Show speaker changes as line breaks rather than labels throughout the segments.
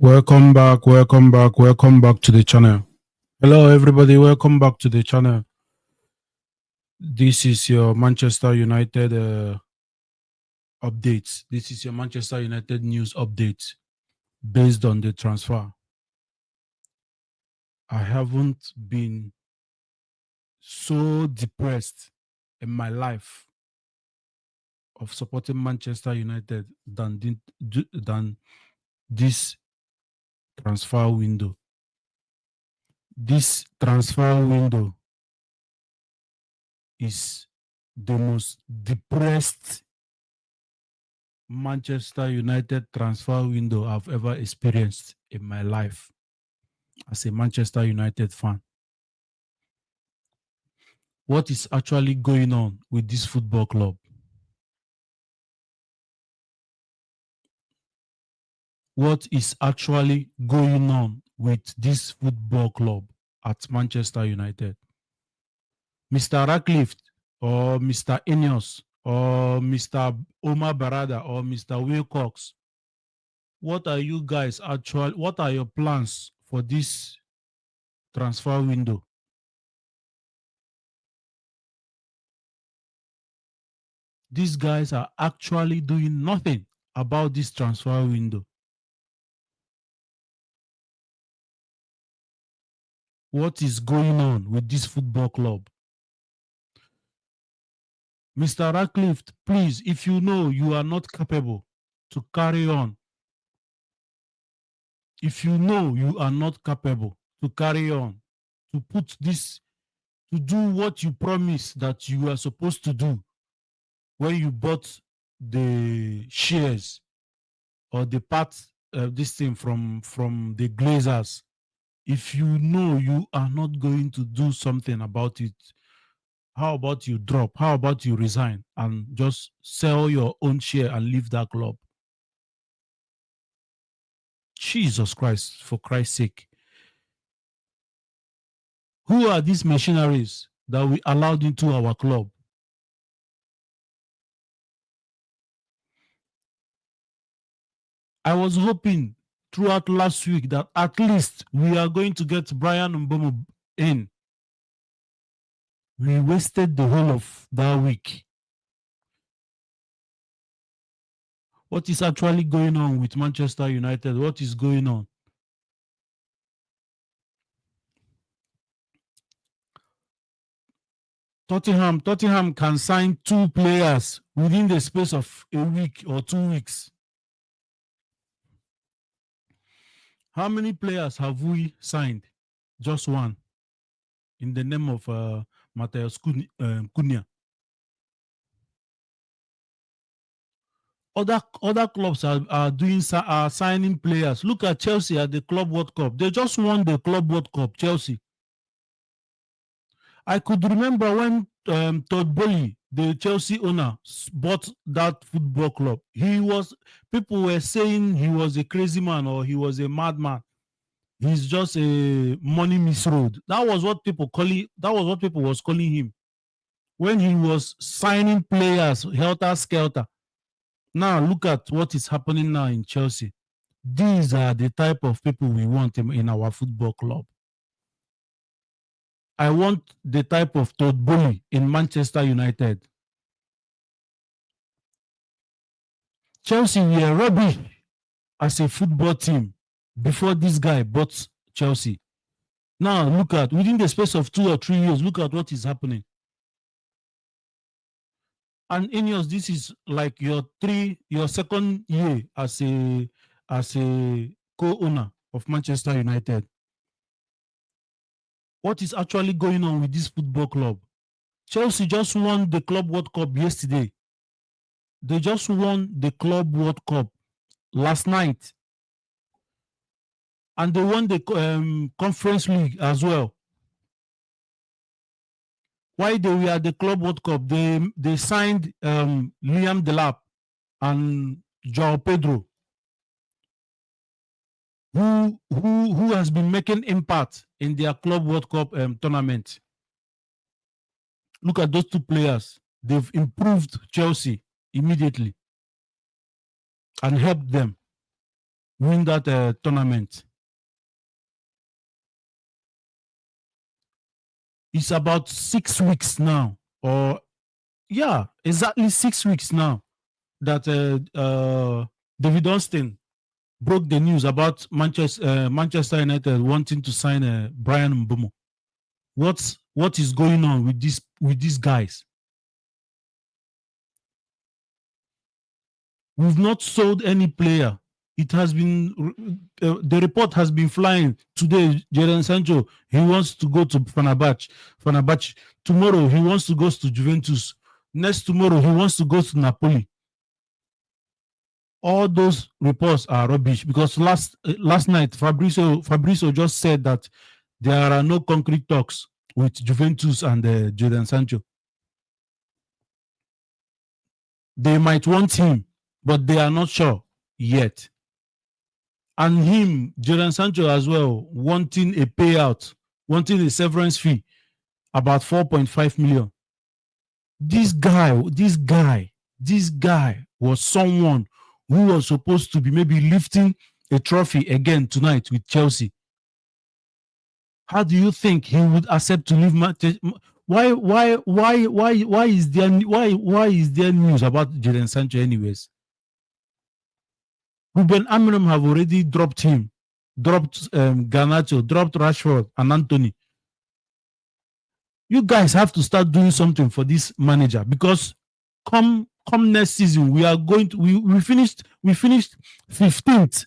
Welcome back, welcome back, welcome back to the channel. Hello, everybody, welcome back to the channel. This is your Manchester United updates. This is your Manchester United news update based on the transfer. I haven't been so depressed in my life of supporting Manchester United than this transfer window. This transfer window is the most depressed Manchester United transfer window I've ever experienced in my life as a Manchester United fan. What is actually going on with this football club? What is actually going on with this football club at Manchester United? Mr. Ratcliffe or Mr. NEWS or Mr. Omar Barada or Mr. Wilcox, what are you guys what are your plans for this transfer window? These guys are actually doing nothing about this transfer window. What is going on with this football club? Mr. Ratcliffe, please, if you know you are not capable to carry on, if you know you are not capable to carry on, to put this, to do what you promised that you are supposed to do when you bought the shares or the part of this thing from the Glazers, if you know you are not going to do something about it, how about you drop? How about you resign and just sell your own share and leave that club? Jesus Christ, for Christ's sake. Who are these machineries that we allowed into our club? I was hoping throughout last week that at least we are going to get YET.INEOS in. We wasted the whole of that week. What is actually going on with Manchester United? What is going on? Tottenham can sign 2 players within the space of a week or 2 weeks. How many players have we signed? Just one, in the name of Matheus Cunha. Other clubs are signing players. Look at Chelsea at the Club World Cup. They just won the Club World Cup, Chelsea. I could remember when Todd Boehly, the Chelsea owner, bought that football club. People were saying he was a crazy man or he was a madman. He's just a money misroad. That was what people was calling him when he was signing players helter skelter. Now look at what is happening now in Chelsea. These are the type of people we want in our football club. I want the type of Todd Boehly in Manchester United. Chelsea were rubbish as a football team before this guy bought Chelsea. Now look at, within the space of 2 or 3 years, look at what is happening. And NEWS, this is like your second year as a co-owner of Manchester United. What is actually going on with this football club? Chelsea just won the Club World Cup yesterday. They just won the Club World Cup last night. And they won the Conference League as well. While they were at the Club World Cup, they signed Liam Delap and João Pedro, who has been making impact in their Club World Cup tournament. Look at those 2 players. They've improved Chelsea immediately and helped them. win that tournament. It's about 6 weeks now, or yeah, exactly 6 weeks now that David Austin broke the news about Manchester United wanting to sign Brian Mbomo. What is going on with these guys? We've not sold any player. It has been the report has been flying today. Jadon Sancho, he wants to go to Fenerbahce. Tomorrow he wants to go to Juventus. Next tomorrow he wants to go to Napoli. All those reports are rubbish because last night Fabrizio just said that there are no concrete talks with Juventus and Jadon Sancho. They might want him, but they are not sure yet. And him, Jadon Sancho as well, wanting a payout, wanting a severance fee, about 4.5 million. This guy was someone who was supposed to be maybe lifting a trophy again tonight with Chelsea. How do you think he would accept to leave Manchester? Why is there news about Jadon Sancho anyways? Ruben Amorim have already dropped him, dropped Garnacho, dropped Rashford and Anthony. You guys have to start doing something for this manager because come next season we are going to we finished 15th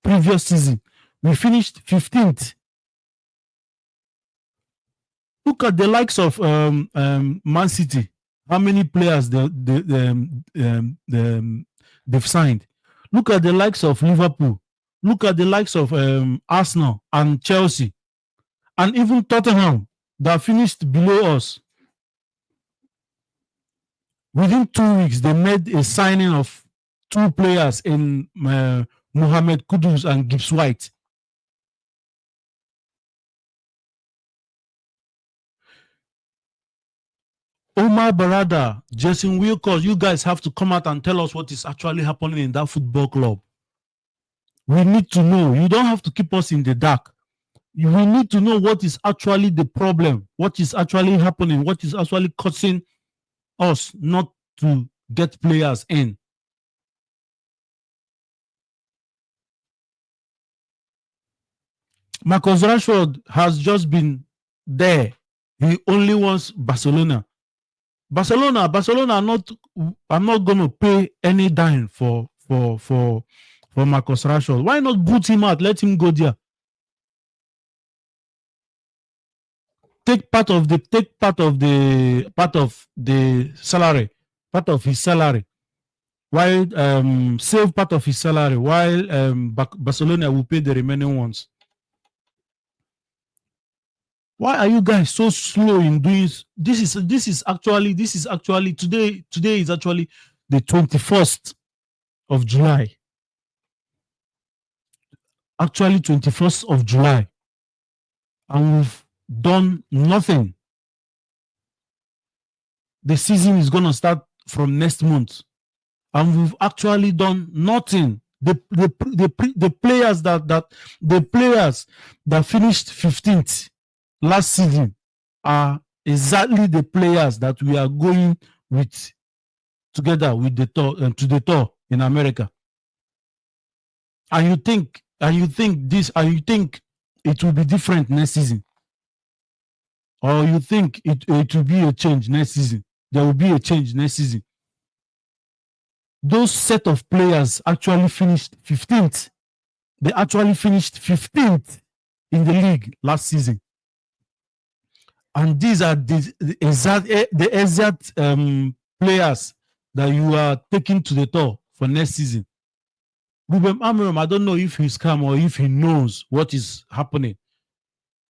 previous season. We finished 15th. Look at the likes of Man City. How many players they've signed? Look at the likes of Liverpool. Look at the likes of Arsenal and Chelsea, and even Tottenham that finished below us. Within 2 weeks, they made a signing of 2 players in Mohamed Kudus and Gibbs White. Omar Barada, Jason Wilcox, you guys have to come out and tell us what is actually happening in that football club. We need to know. You don't have to keep us in the dark. We need to know what is actually the problem, what is actually happening, what is actually causing us not to get players in. Marcus Rashford has just been there. He only wants Barcelona. Barcelona are not going to pay any dime for Marcus Rashford. Why not boot him out? Let him go there. Take part of the salary, part of his salary, while save part of his salary, while Barcelona will pay the remaining ones. Why are you guys so slow in doing this? This is actually today is actually the 21st of July. Actually 21st of July. And we've done nothing. The season is going to start from next month. And we've actually done nothing. The players that finished 15th last season are exactly the players that we are going with together with the tour to the tour in America. And you think it will be different next season, or you think it will be a change next season? There will be a change next season. Those set of players actually finished 15th. They actually finished 15th in the league last season. And these are the exact players that you are taking to the tour for next season. Ruben Amorim, I don't know if he's calm or if he knows what is happening.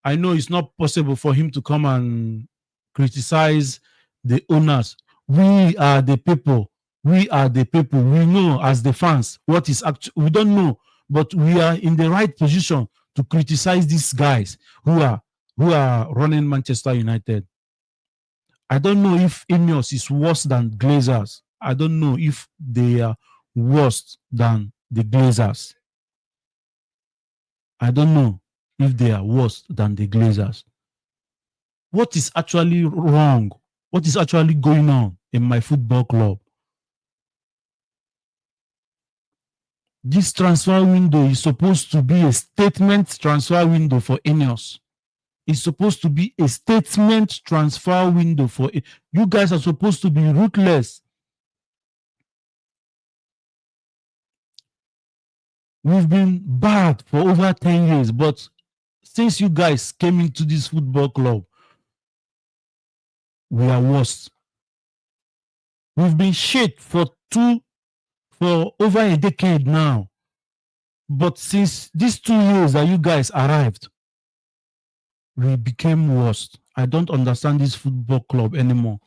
I know it's not possible for him to come and criticize the owners. We are the people. We are the people. We know as the fans what is actually. We don't know, but we are in the right position to criticize these guys who are running Manchester United. I don't know if NEWS is worse than Glazers. I don't know if they are worse than the Glazers. I don't know if they are worse than the Glazers. What is actually wrong? What is actually going on in my football club? This transfer window is supposed to be a statement transfer window for NEWS. It's supposed to be a statement transfer window for you guys are supposed to be ruthless. We've been bad for over 10 years, but since you guys came into this football club, we are worse. We've been shit for over a decade now. But since these 2 years that you guys arrived, we became worse. I don't understand this football club anymore.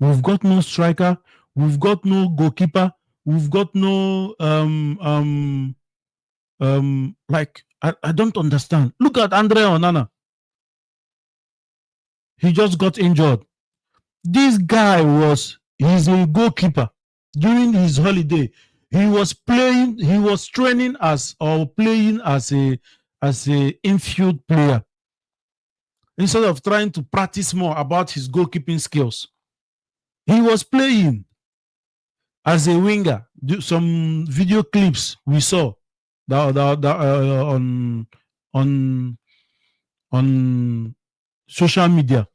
We've got no striker. We've got no goalkeeper. We've got no like I don't understand. Look at Andre Onana. He just got injured. This guy he's a goalkeeper. During his holiday, he was training as or playing as a infield player instead of trying to practice more about his goalkeeping skills. He was playing as a winger. Some video clips we saw on social media.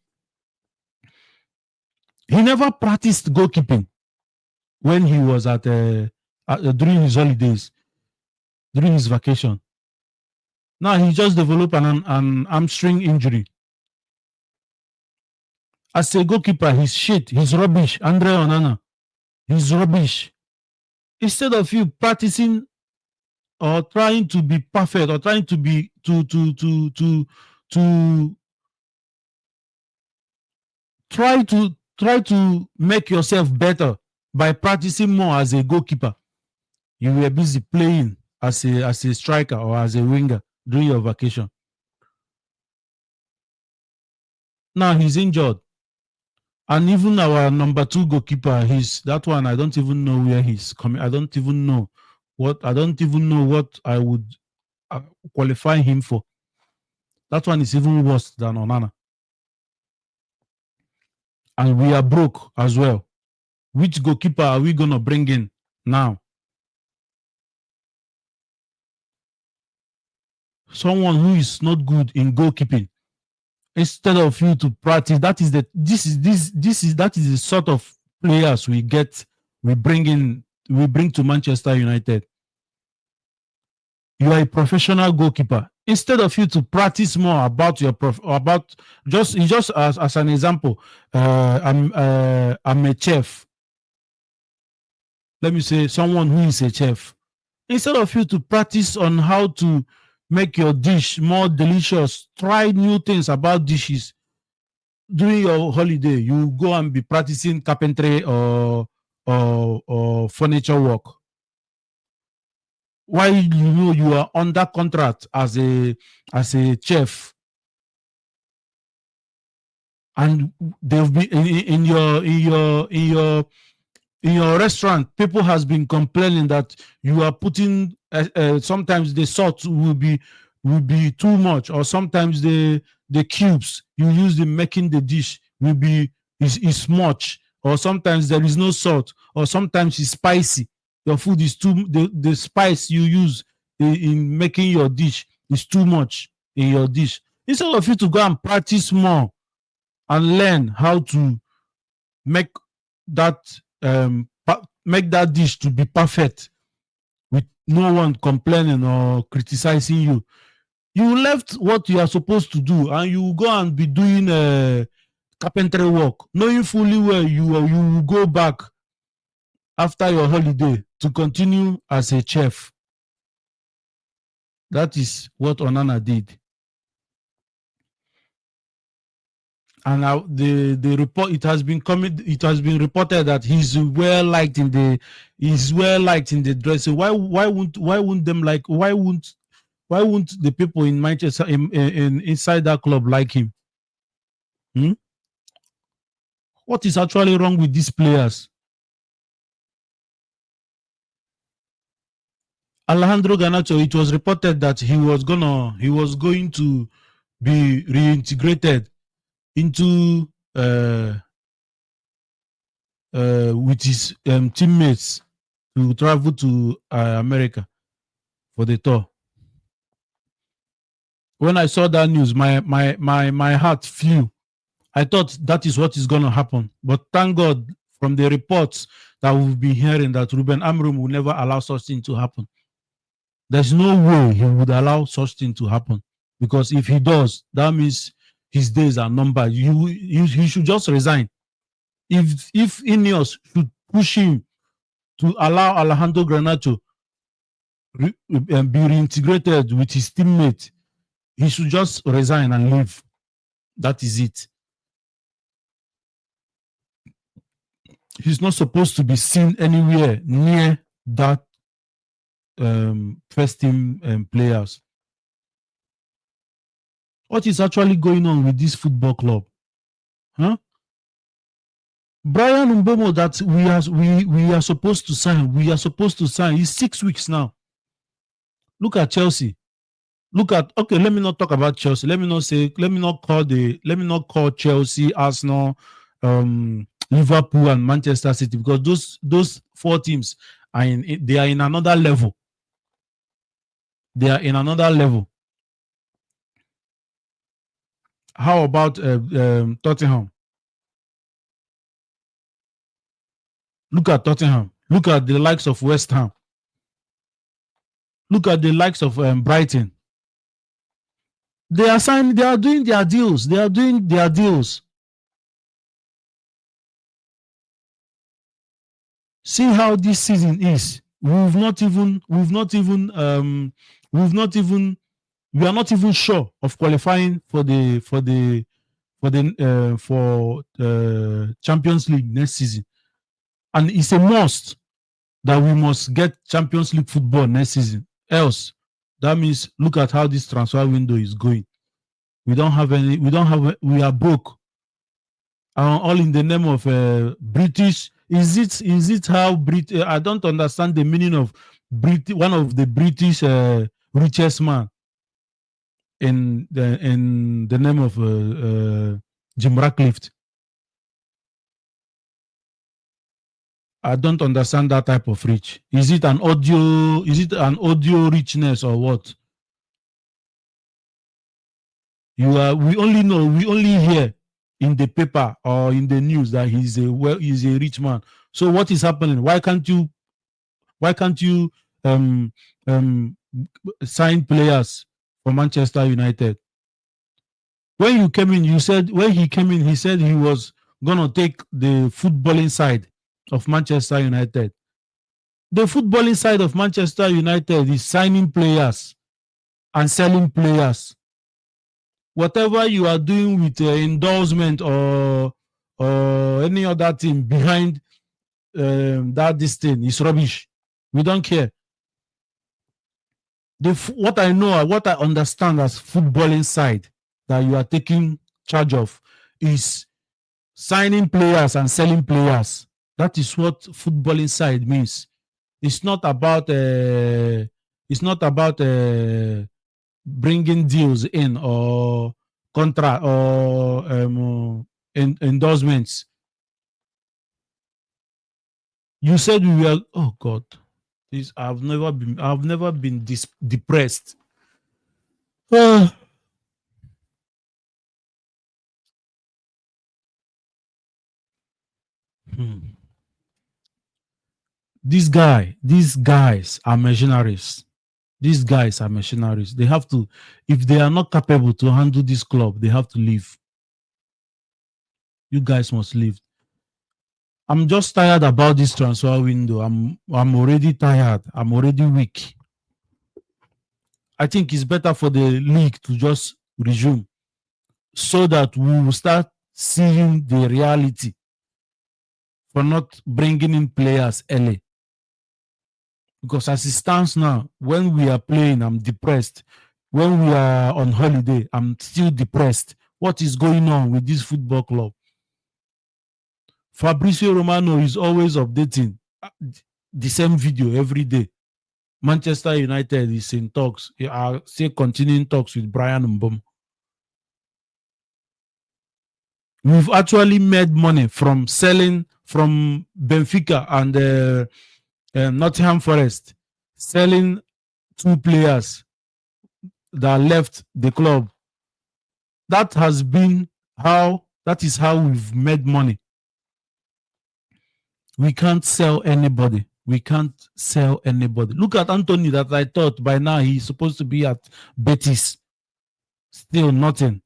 He never practiced goalkeeping when he was during his holidays, during his vacation. Now he just developed an hamstring injury. As a goalkeeper, he's shit. He's rubbish. Andre Onana, he's rubbish. Instead of you practicing or trying to be perfect or trying to be to try to make yourself better by practicing more as a goalkeeper, you were busy playing as a striker or as a winger during your vacation. Now he's injured. And even our number 2 goalkeeper, that one, I don't even know where he's coming. I don't even know what I would qualify him for. That one is even worse than Onana. And we are broke as well. Which goalkeeper are we going to bring in now? Someone who is not good in goalkeeping. Instead of you to practice, that is the sort of players we bring to Manchester United. You are a professional goalkeeper. Instead of you to practice more about just as an example, I'm a chef. Let me say someone who is a chef. Instead of you to practice on how to make your dish more delicious, try new things about dishes. During your holiday, you go and be practicing carpentry or furniture work. While you are under contract as a chef, and they've been in your restaurant, people has been complaining that you are putting sometimes the salt will be too much, or sometimes the cubes you use in making the dish is much, or sometimes there is no salt, or sometimes it's spicy. Your food is the spice you use in making your dish is too much in your dish. Instead of you to go and practice more and learn how to make that dish to be perfect with no one complaining or criticizing you, you left what you are supposed to do and you go and be doing carpentry work, knowing fully well you will go back after your holiday to continue as a chef. That is what Onana did. And now the report, it has been reported that he's well liked in the dressing. Why won't the people in Manchester inside that club like him? What is actually wrong with these players? Alejandro Garnacho, it was reported that he was going to be reintegrated into with his teammates to travel to America for the tour. When I saw that news, my heart flew. I thought that is what is going to happen. But thank God, from the reports that we've been hearing, that Ruben Amorim will never allow such thing to happen. There's no way he would allow such thing to happen. Because if he does, that means his days are numbered. He should just resign. If NEWS should push him to allow Alejandro Garnacho be reintegrated with his teammate, he should just resign and leave. That is it. He's not supposed to be seen anywhere near that first team players. What is actually going on with this football club? Huh? Brian Mbeumo that we are supposed to sign. It's 6 weeks now. Look at Chelsea. Okay, let me not talk about Chelsea. Let me not call Chelsea, Arsenal, Liverpool and Manchester City, because those four teams they are in another level. They are in another level. How about Tottenham? Look at Tottenham. Look at the likes of West Ham. Look at the likes of Brighton. They are signing. They are doing their deals. See how this season is. We are not even sure of qualifying for Champions League next season, and it's a must that we must get Champions League football next season. Else, that means look at how this transfer window is going. We are broke. All in the name of British. Is it how British? I don't understand the meaning of one of the British richest man in the name of Jim Ratcliffe. I don't understand that type of rich. Is it an audio richness or what? We only hear in the paper or in the news that he's a rich man. So what is happening? Why can't you sign players for Manchester United? When you came in, he said he was gonna take the footballing side of Manchester United. The footballing side of Manchester United is signing players and selling players. Whatever you are doing with endorsement or any other thing behind this thing is rubbish. We don't care. What I understand as footballing side that you are taking charge of is signing players and selling players. That is what footballing side means. It's not about bringing deals in or contract or endorsements. You said we were. Oh God, I've never been depressed. These guys are mercenaries. These guys are mercenaries. They have to, if they are not capable to handle this club, they have to leave. You guys must leave. I'm just tired about this transfer window. I'm already tired. I'm already weak. I think it's better for the league to just resume so that we will start seeing the reality for not bringing in players early. Because as it stands now, when we are playing, I'm depressed. When we are on holiday, I'm still depressed. What is going on with this football club? Fabrizio Romano is always updating the same video every day. Manchester United is in talks, are still continuing talks with Brian Mbom. We've actually made money from selling from Benfica and Nottingham Forest, selling two players that left the club. That is how we've made money. We can't sell anybody. We can't sell anybody. Look at Anthony, that I thought by now he's supposed to be at Betis. Still nothing.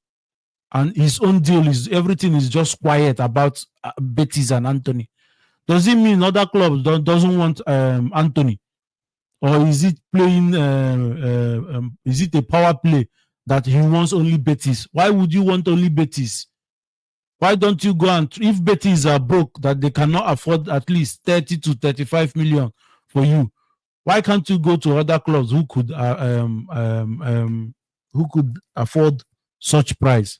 And his own deal is everything is just quiet about Betis and Anthony. Does it mean other clubs doesn't want Anthony? Or is it playing, is it a power play that he wants only Betis? Why would you want only Betis? Why don't you go and, if Betis are broke, that they cannot afford at least 30 to 35 million for you, why can't you go to other clubs who could afford such price?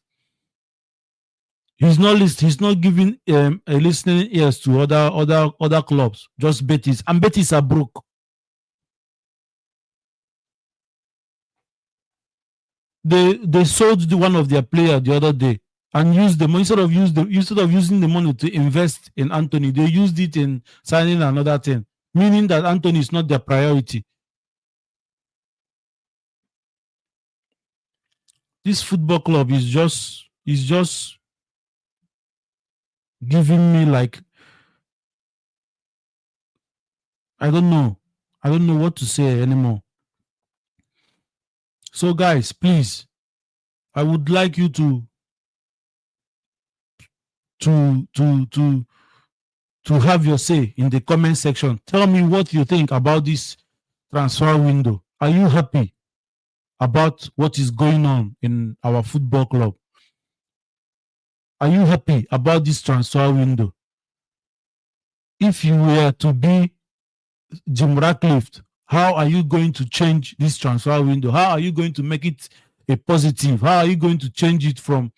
He's not giving a listening ears to other clubs, just Betis, and Betis are broke. They sold one of their players the other day and used them instead of using the money to invest in Anthony. They used it in signing another thing, meaning that Anthony is not their priority. This football club is just giving me like, I don't know what to say anymore. So guys, please, I would like you to have your say in the comment section. Tell me what you think about this transfer window. Are you happy about what is going on in our football club? Are you happy about this transfer window? If you were to be Jim Ratcliffe, how are you going to change this transfer window? How are you going to make it a positive? How are you going to change it from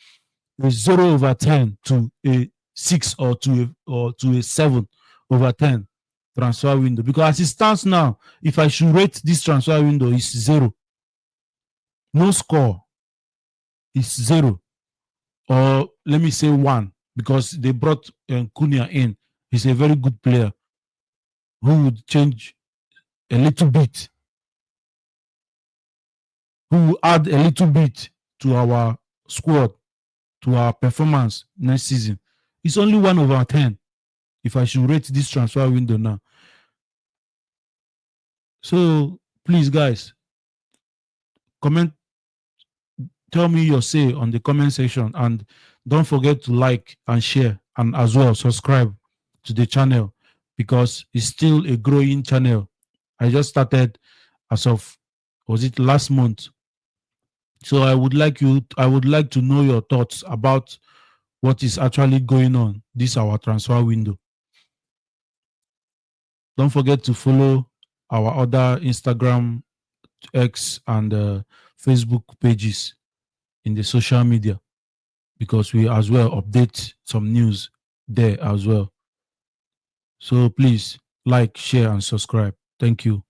a 0/10 to a 6 or to a 7/10 transfer window? Because as it stands now, if I should rate this transfer window, it's 0. No score. It's 0. Or let me say 1, because they brought Cunha in. He's a very good player who would change a little bit, who will add a little bit to our squad, to our performance next season. It's only 1/10 if I should rate this transfer window now. So please, guys, comment, tell me your say on the comment section, and don't forget to like and share, and as well subscribe to the channel, because it's still a growing channel. I just started as of, was it last month? So I would like to know your thoughts about what is actually going on this our transfer window. Don't forget to follow our other Instagram, X, and Facebook pages in the social media, because we as well update some news there as well. So please like, share, and subscribe. Thank you.